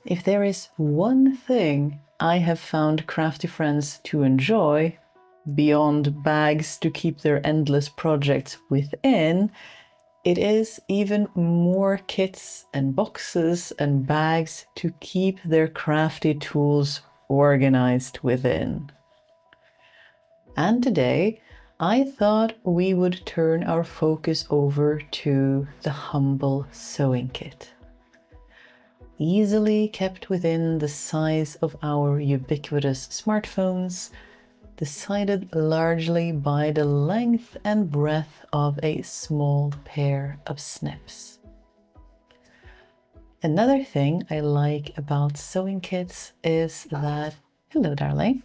If there is one thing I have found crafty friends to enjoy, beyond bags to keep their endless projects within, it is even more kits and boxes and bags to keep their crafty tools organized within. And today, I thought we would turn our focus over to the humble sewing kit. Easily kept within the size of our ubiquitous smartphones, decided largely by the length and breadth of a small pair of snips. Another thing I like about sewing kits is that, hello darling,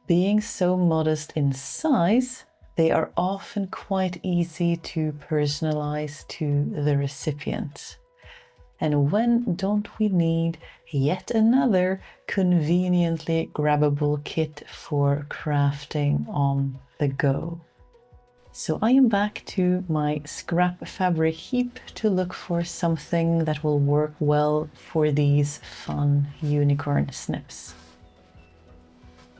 being so modest in size, they are often quite easy to personalize to the recipient. And when don't we need yet another conveniently grabbable kit for crafting on the go? So I am back to my scrap fabric heap to look for something that will work well for these fun unicorn snips.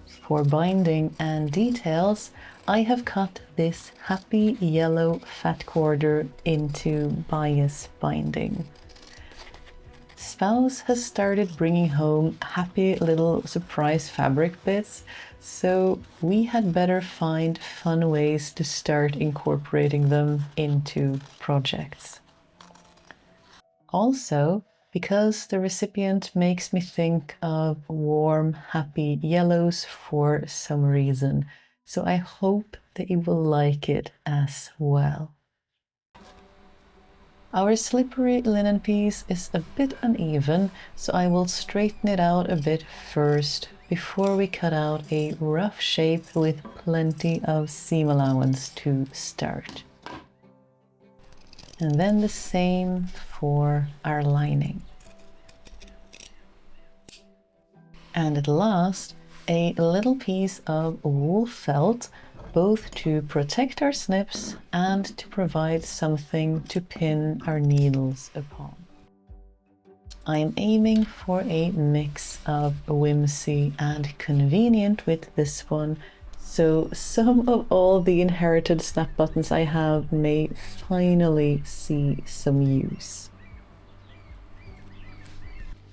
For binding and details, I have cut this happy yellow fat quarter into bias binding. Spouse has started bringing home happy little surprise fabric bits, so we had better find fun ways to start incorporating them into projects. Also, because the recipient makes me think of warm, happy yellows for some reason, so I hope that you will like it as well. Our slippery linen piece is a bit uneven, so I will straighten it out a bit first before we cut out a rough shape with plenty of seam allowance to start. And then the same for our lining. And at last, a little piece of wool felt, both to protect our snips and to provide something to pin our needles upon. I am aiming for a mix of whimsy and convenient with this one, so some of all the inherited snap buttons I have may finally see some use.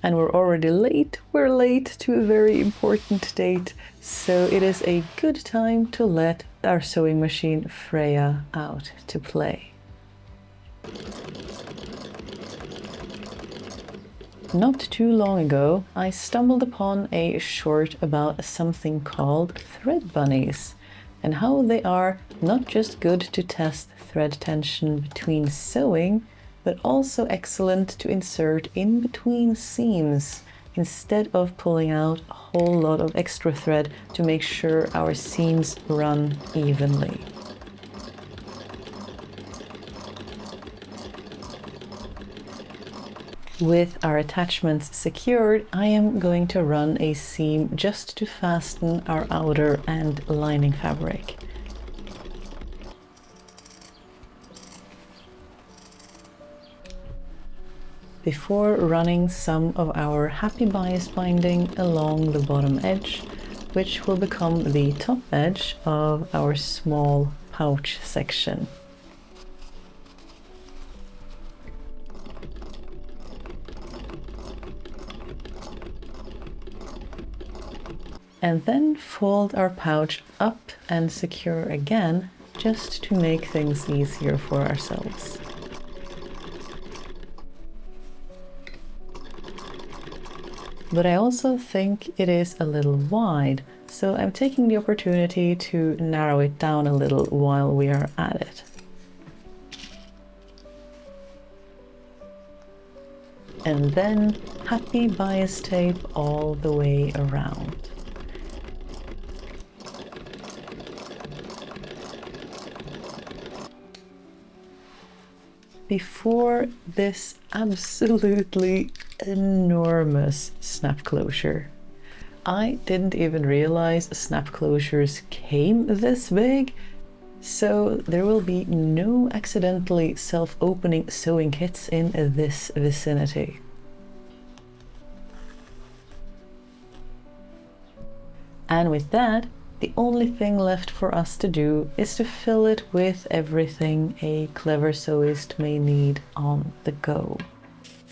And we're already late. We're late to a very important date, so it is a good time to let our sewing machine Freya out to play. Not too long ago, I stumbled upon a short about something called thread bunnies, and how they are not just good to test thread tension between sewing, but also excellent to insert in between seams instead of pulling out a whole lot of extra thread to make sure our seams run evenly. With our attachments secured, I am going to run a seam just to fasten our outer and lining fabric. Before running some of our happy bias binding along the bottom edge, which will become the top edge of our small pouch section. And then fold our pouch up and secure again, just to make things easier for ourselves. But I also think it is a little wide, so I'm taking the opportunity to narrow it down a little while we are at it. And then happy bias tape all the way around. Before this absolutely enormous snap closure. I didn't even realize snap closures came this big, so there will be no accidentally self-opening sewing kits in this vicinity. And with that, the only thing left for us to do is to fill it with everything a clever sewist may need on the go.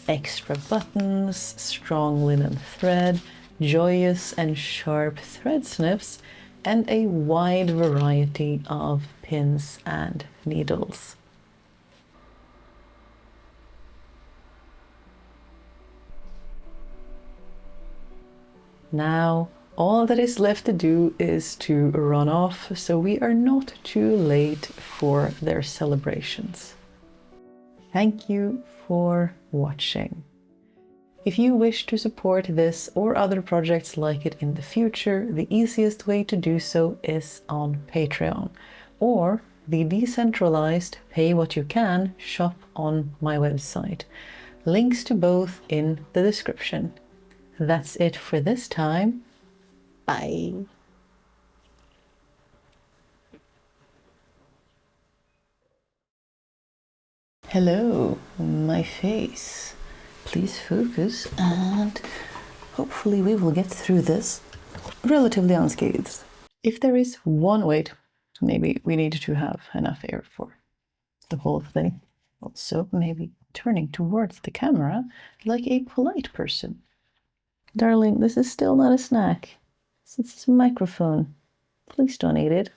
Extra buttons, strong linen thread, joyous and sharp thread snips, and a wide variety of pins and needles. Now, all that is left to do is to run off so we are not too late for their celebrations. Thank you for watching. If you wish to support this or other projects like it in the future, the easiest way to do so is on Patreon or the decentralized pay what you can shop on my website. Links to both in the description. That's it for this time. Bye. Hello, my face. Please focus and hopefully we will get through this relatively unscathed. If there is one way, maybe we need to have enough air for the whole thing. Also, maybe turning towards the camera like a polite person. Darling, this is still not a snack. This is a microphone. Please don't eat it.